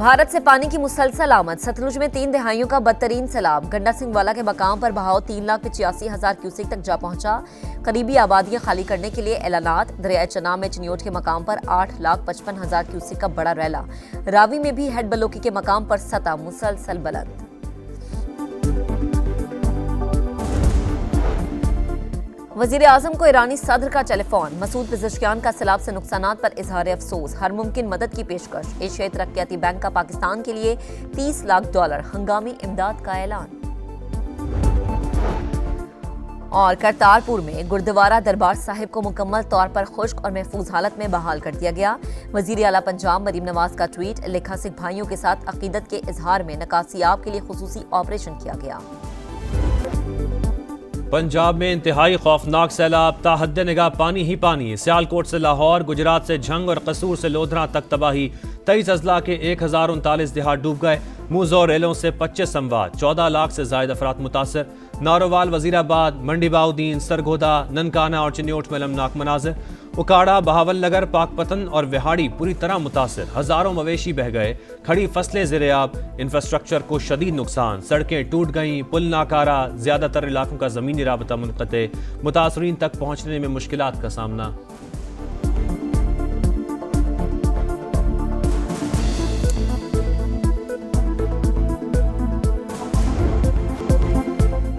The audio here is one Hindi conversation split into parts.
भारत से पानी की मुसलसल आमद। सतलुज में 3 दहाइयों का बदतरीन सैलाब। गंडा सिंह वाला के मकाम पर बहाव 3,85,000 क्यूसेक तक जा पहुंचा। करीबी आबादियां खाली करने के लिए ऐलानात। दरियाए चनाब में चिन्योट के मकाम पर 8,55,000 क्यूसेक का बड़ा रैला। रावी में भी हेड बलोकी के मकाम पर सतह मुसलसल बुलंद। वजीर आजम को ईरानी सदर का टेलीफोन। मसूद पिज़ेशकियान का सैलाब से नुकसानात पर इजहार अफसोस। हर मुमकिन मदद की पेशकश। एशियाई तरक्याती बैंक का पाकिस्तान के लिए $30 लाख हंगामी इमदाद का ऐलान। और करतारपुर में गुरुद्वारा दरबार साहिब को मुकम्मल तौर पर खुश्क और महफूज हालत में बहाल कर दिया गया। वजीर आला पंजाब मरीम नवाज का ट्वीट। लिखा, सिख भाइयों के साथ अकीदत के इजहार में नकासियाब के लिए खुसूसी ऑपरेशन किया गया। पंजाब में इंतहाई खौफनाक सैलाब। ताहद निगाह पानी ही पानी। सियालकोट से लाहौर, गुजरात से झंग और कसूर से लोधरा तक तबाही। 23 अजला के 1039 देहात डूब गए। मुजो रेलों से 25 अमवात। 14 लाख से ज्यादा अफराद मुतासर। नारोवाल, वजीराबाद, मंडी बाउद्दीन, सरगोदा, ननकाना और चिन्योट में अलमनाक मनाजिर। उकाड़ा, बहावल नगर, पाकपतन और विहाड़ी पूरी तरह मुतासर। हजारों मवेशी बह गए। खड़ी फसलें ज़ेर-ए-आब। इंफ्रास्ट्रक्चर को शदीद नुकसान। सड़कें टूट गईं। पुल नाकारा। ज्यादातर इलाकों का जमीनी राबता मुनक़ते। मुतासरीन तक पहुंचने में मुश्किलात का सामना।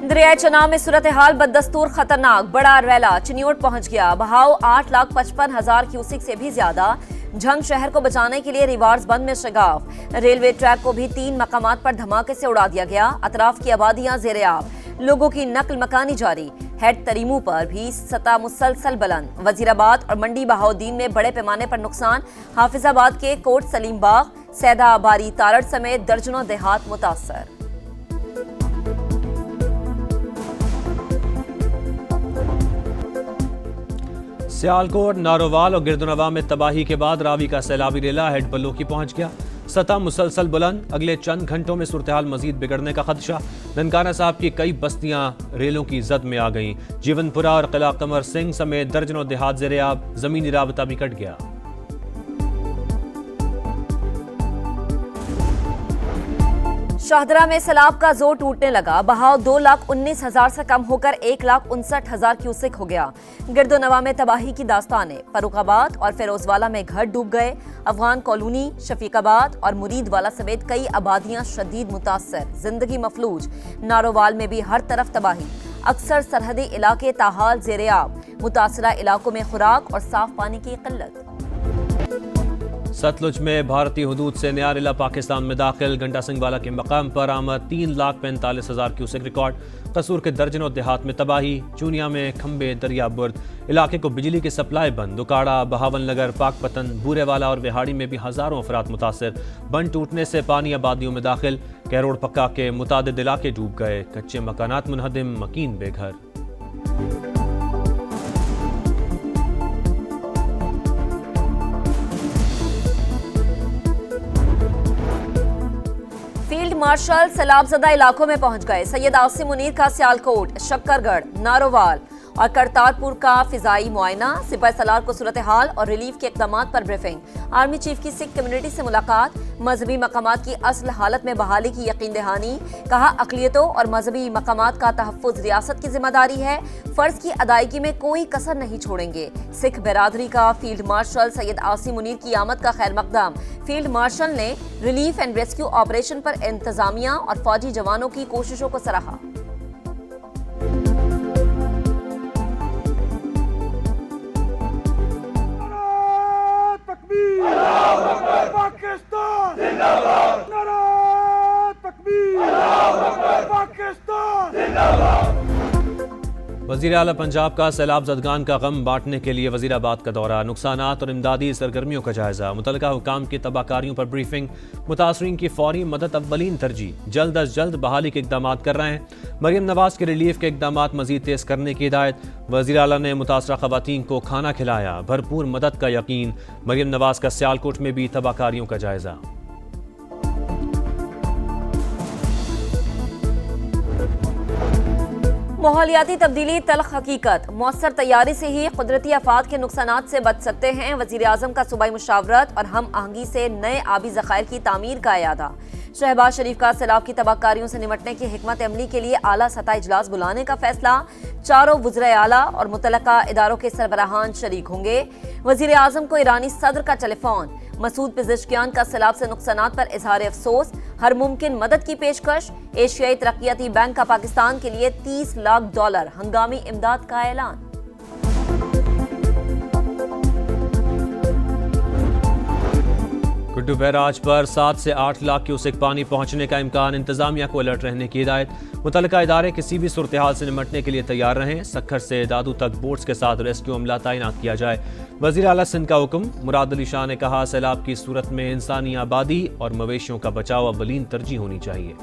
दरियाए चनाब में सूरत हाल बददस्तूर खतरनाक। बड़ा रैला चिन्योट पहुंच गया। बहाव 8,55,000 क्यूसेक से भी ज्यादा। झंग शहर को बचाने के लिए रिवार्स बंद में शगाफ। रेलवे ट्रैक को भी 3 मकामात पर धमाके से उड़ा दिया गया। अतराफ की आबादियां ज़ेर-ए-आब। लोगों की नकल मकानी जारी। हेड तरीमू पर भी सतह मुसलसल बुलंद। वजीराबाद और मंडी बहाउद्दीन में बड़े पैमाने पर नुकसान। हाफिजाबाद के कोट सलीम बाग, सैदा बारी तारड़ समेत दर्जनों देहात मुतासर। सियालकोट, नारोवाल और गिरदुनवा में तबाही के बाद रावी का सैलाबी रेला हेड बलोकी पहुंच गया। सतह मुसलसल बुलंद। अगले चंद घंटों में सूरत हाल मजीद बिगड़ने का खदशा। ननकाना साहब की कई बस्तियां रेलों की जद में आ गईं। जीवनपुरा और किला कमर सिंह समेत दर्जनों देहात ज़ेर-ए-आब। जमीनी राबता भी कट गया। शाहदरा में सैलाब का जोर टूटने लगा। बहाव 2,19,000 से कम होकर 1,59,000 क्यूसेक हो गया। गिरदोनवा में तबाही की दास्तानें। फरुखाबाद और फिरोजवाला में घर डूब गए। अफगान कॉलोनी, शफीकाबाद और मुरीदवाला समेत कई आबादियां शदीद मुतासर। जिंदगी मफलूज। नारोवाल में भी हर तरफ तबाही। अक्सर सरहदी इलाके ताहाल ज़ेर-ए-आब। मुतासरा इलाकों में खुराक और साफ पानी की किल्लत। सतलुज में भारतीय हुदूद से नया रेला पाकिस्तान में दाखिल। गंडा सिंह वाला के मकाम पर आमद। 3,45,000 क्यूसेक रिकॉर्ड। कसूर के दर्जनों देहात में तबाही। चूनिया में खंबे दरिया बुर्द। इलाके को बिजली की सप्लाई बंद। उकाड़ा, बहावल नगर, पाकपतन, बूरेवाला और विहाड़ी में भी हजारों अफराद मुतासर। बंद टूटने से पानी आबादियों में दाखिल। कैरोड़ पक्का के मुतादिद इलाके डूब गए। कच्चे मकानात मुनहदिम, मकीन बेघर। फील्ड मार्शल सैलाबजदा इलाकों में पहुंच गए। सैयद आसिम मुनीर का सियालकोट, शक्करगढ़, नारोवाल और करतारपुर का फिजाई मुआयना। सिपाही सलार को सूरत हाल और रिलीफ के इकदाम पर ब्रीफिंग। आर्मी चीफ की सिख कम्युनिटी से मुलाकात। मजहबी मकामात की असल हालत में बहाली की यकीन दहानी। कहा, अकलियतों और मजहबी मकामात का तहफ़्फ़ुज़ रियासत की जिम्मेदारी है। फर्ज की अदायगी में कोई कसर नहीं छोड़ेंगे। सिख बिरादरी का फील्ड मार्शल सैयद आसिम मुनीर की आमद का खैर मकदम। फील्ड मार्शल ने रिलीफ एंड रेस्क्यू ऑपरेशन पर इंतजामिया और फौजी जवानों की कोशिशों को सराहा। पाकिस्तान जिंदाबाद। नारा तकबीर। पाकिस्तान जिंदाबाद। वज़ीर आला पंजाब का सैलाब ज़दगान का गम बांटने के लिए वज़ीराबाद का दौरा। नुकसानात और इमदादी सरगर्मियों का जायजा। मुतलका हुकाम की तबाहकारियों पर ब्रीफिंग। मुतासरीन की फौरी मदद अव्वलीन तरजीह। जल्द अज जल्द बहाली के इकदाम कर रहे हैं। मरीम नवाज के रिलीफ के इकदाम मजीद तेज करने की हिदायत। वज़ीर आला ने मुतासरा ख़वातीन को खाना खिलाया। भरपूर मदद का यकीन। मरीम नवाज का सियालकोट में भी तबाहकारियों का जायजा। माहौलियाती तब्दीली तल्ख हकीकत, मौसर तैयारी से ही कुदरती आफात के नुकसानात से बच सकते हैं। वजीर आजम का सूबाई मुशावरत और हम आहंगी से नए आबी ज़खायर की तामीर का इरादा। शहबाज शरीफ का सैलाब की तबाहकारियों से निपटने की हिकमत अमली के लिए आला सतह इजलास बुलाने का फैसला। चारों वज़राए आला और मुतलका इदारों के सरबराहान शरीक होंगे। वजीर आजम को ईरानी सदर का टेलीफोन। मसूद पिज़ेश्कियान का सैलाब से नुकसानात पर इजहार अफसोस, हर मुमकिन मदद की पेशकश। एशियाई तरक्याती बैंक का पाकिस्तान के लिए $30 लाख हंगामी इमदाद का ऐलान। कुड्डू बैराज पर 7 से 8 लाख क्यूसेक पानी पहुंचने का इम्कान, इंतजामिया को अलर्ट रहने की हिदायत। मुतलका इदारे किसी भी सूरत हाल से निपटने के लिए तैयार रहें। सक्खर से दादू तक बोट्स के साथ रेस्क्यू अमला तैनात किया जाए। वजीर आला सिंध का हुक्म। मुराद अली शाह ने कहा, सैलाब की सूरत में इंसानी आबादी और मवेशियों का बचाव अव्वलीन तरजीह होनी चाहिए।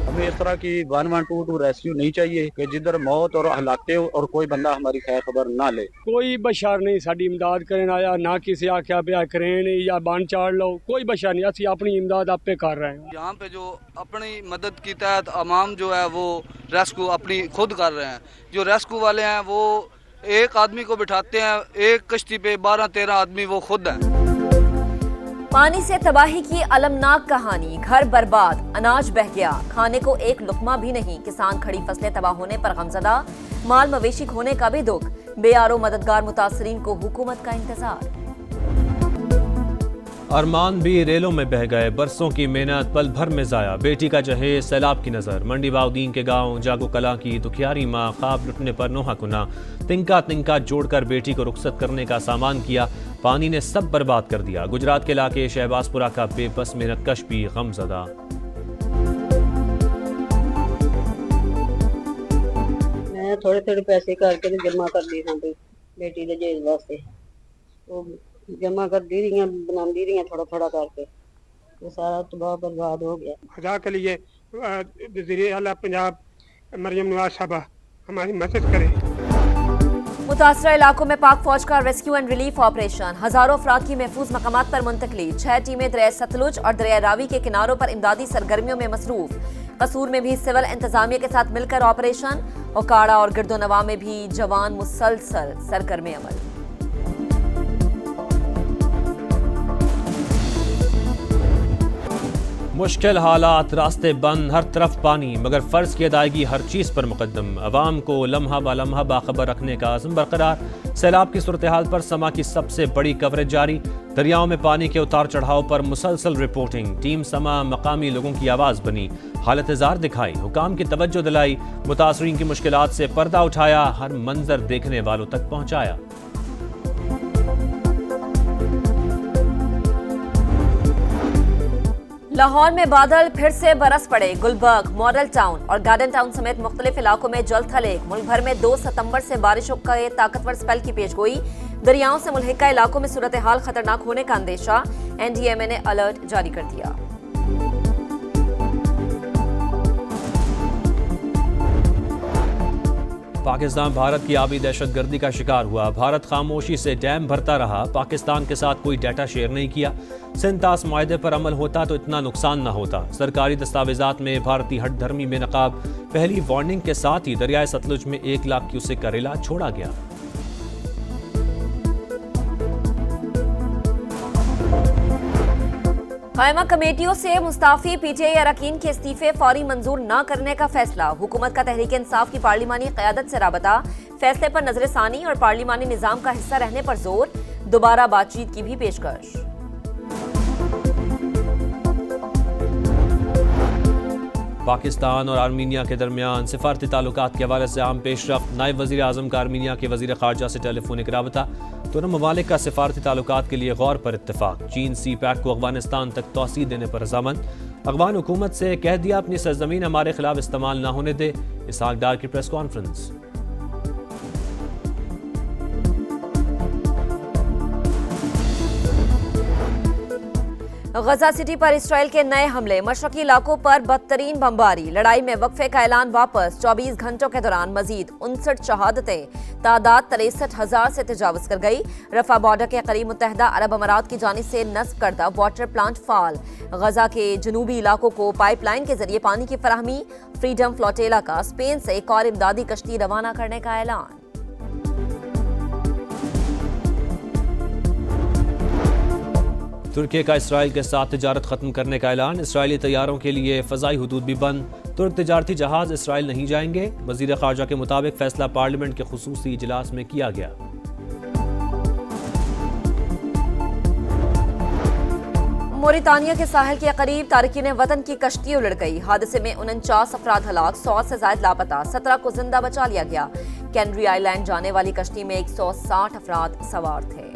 हमें इस तरह की 1122 रेस्क्यू नहीं चाहिए कि जिधर मौत और हलाकते और कोई बंदा हमारी खैर खबर ना ले। कोई बशर नहीं साड़ी इमदाद करन आया, ना किसी आख्या पे करें या बन चाड़ लो, कोई बशर नहीं। असि अपनी इमदाद आपे कर रहे हैं। यहाँ पे जो अपनी मदद की तहत अमाम जो है वो रेस्क्यू अपनी खुद कर रहे हैं। जो रेस्क्यू वाले हैं वो एक आदमी को बिठाते हैं, एक कश्ती पे 12-13 आदमी वो खुद हैं। पानी से तबाही की अलमनाक कहानी, घर बर्बाद, अनाज बह गया, खाने को एक लुकमा भी नहीं। किसान खड़ी फसलें तबाह होने पर गमजदा, माल मवेशी खोने का भी दुख। बेआरो मददगार मुतासरीन को हुकूमत का इंतजार। अरमान भी रेलों में बह गए, बरसों की मेहनत पल भर में जाया। बेटी का जहेज, सैलाब की नजर। मंडी बाउद्दीन के गांव जागो कला की दुखियारी माँ, ख्वाब लुटने पर नोहा कुना। तिनका तिनका जोड़कर बेटी को रुखसत करने का सामान किया, पानी ने सब बर्बाद कर दिया। गुजरात के इलाके शहबाजपुरा का बेबस मेहनत कश भी गमजदा। मैं थोड़े थोड़े पैसे करके जमा कर दी हाँ बेटी के जहेज वास्ते, तो जमा कर दी रही बना दी रही थोड़ा थोड़ा करके, वो सारा तबाह बर्बाद हो गया। खुदा के लिए वज़ीर आला पंजाब मरियम नवाज साहबा हमारी मदद करें। मुतासरा इलाकों में पाक फौज का रेस्क्यू एंड रिलीफ ऑपरेशन। हजारों अफराद की महफूज मकामात पर मुंतकली। 6 टीमें दरिया सतलुज और दरिया रावी के किनारों पर इमदादी सरगर्मियों में मसरूफ। कसूर में भी सिविल इंतजामिया के साथ मिलकर ऑपरेशन। ओकाड़ा और गिरदोनवा में भी जवान मुसलसल सरगर्म अमल। मुश्किल हालात, रास्ते बंद, हर तरफ पानी, मगर फर्ज की अदायगी हर चीज़ पर मुकद्दम। अवाम को लम्हा ब लम्हा बाखबर रखने का आज़म बरकरार। सैलाब की सूरत हाल पर समा की सबसे बड़ी कवरेज जारी। दरियाओं में पानी के उतार चढ़ाव पर मुसलसल रिपोर्टिंग। टीम समा मकामी लोगों की आवाज़ बनी, हालत जार दिखाई, हुकाम की तवज्जो दिलाई, मुतासरीन की मुश्किलात से पर्दा उठाया, हर मंजर देखने वालों तक पहुँचाया। लाहौर में बादल फिर से बरस पड़े। गुलबर्ग, मॉडल टाउन और गार्डन टाउन समेत मुख्तलिफ इलाकों में जल थले। मुल्क भर में 2 सितंबर से बारिशों का ताकतवर स्पेल की पेशगोई। दरियाओं से मुल्हिका इलाकों में सूरत हाल खतरनाक होने का अंदेशा। NDMA ने अलर्ट जारी कर दिया। पाकिस्तान भारत की आबी दहशतगर्दी का शिकार हुआ। भारत खामोशी से डैम भरता रहा, पाकिस्तान के साथ कोई डाटा शेयर नहीं किया। सिंतास मुआहदे पर अमल होता तो इतना नुकसान न होता। सरकारी दस्तावेजात में भारतीय हट धर्मी में नकाब। पहली वार्निंग के साथ ही दरियाए सतलुज में 1 लाख क्यूसेक का रेला छोड़ा गया। कायमा कमेटियों से मुस्ताफी PTI अरकान के इस्तीफे फौरी मंजूर न करने का फैसला। हुकूमत का तहरीक इंसाफ की पार्लिमानी क़यादत से राबता। फैसले पर नजरसानी और पार्लिमानी निज़ाम का हिस्सा रहने पर जोर। दोबारा बातचीत की भी पेशकश। पाकिस्तान और आर्मीनिया के दरमियान सिफारती ताल्लुकात के हवाले से आम पेशरफ्त। नायब वज़ीर आज़म का आर्मीनिया के वज़ीर ख़ारजा से टेलीफोनिक राबता। दोनों ममालिक का सिफारती ताल्लुकात के लिए गौर पर इत्तेफाक। चीन CPAC को अफगानिस्तान तक तोसी देने पर रज़ामंद। अफगान हुकूमत से कह दिया अपनी सरजमीन हमारे खिलाफ इस्तेमाल न होने दे। इसहाक डार की प्रेस कॉन्फ्रेंस। गजा सिटी पर इसराइल के नए हमले, मशरकी इलाकों पर बदतरीन बमबारी, लड़ाई में वक्फे का ऐलान वापस, 24 घंटों के दौरान मजीद 59 शहादतें, तादाद 63,000 से तजावज कर गई। रफा बॉर्डर के करीब मुत्तहदा अरब अमारात की जानिब से नस्ब करदा वाटर प्लांट फाल, गजा के जनूबी इलाकों को पाइपलाइन के जरिए पानी की फराहमी, फ्रीडम फ्लोटेला का स्पेन से एक और इमदादी कश्ती रवाना करने का ऐलान। तुर्की का इसराइल के साथ तिजारत खत्म करने का ऐलान, इसराइली तैयारों के लिए फ़ज़ाई हुदूद भी बंद, तुर्क तिजारती जहाज इसराइल नहीं जाएंगे। वज़ीर ख़ारजा के मुताबिक फैसला पार्लियामेंट के खुसूसी इजलास में किया गया। मोरितानिया के साहिल के करीब तारिकीन वतन की कश्ती उलट गई, हादसे में 49 अफराद हलाक, 100 से ज्यादा लापता, 17 को जिंदा बचा लिया गया। कैनरी आइलैंड जाने वाली कश्ती में 160 अफराद सवार थे।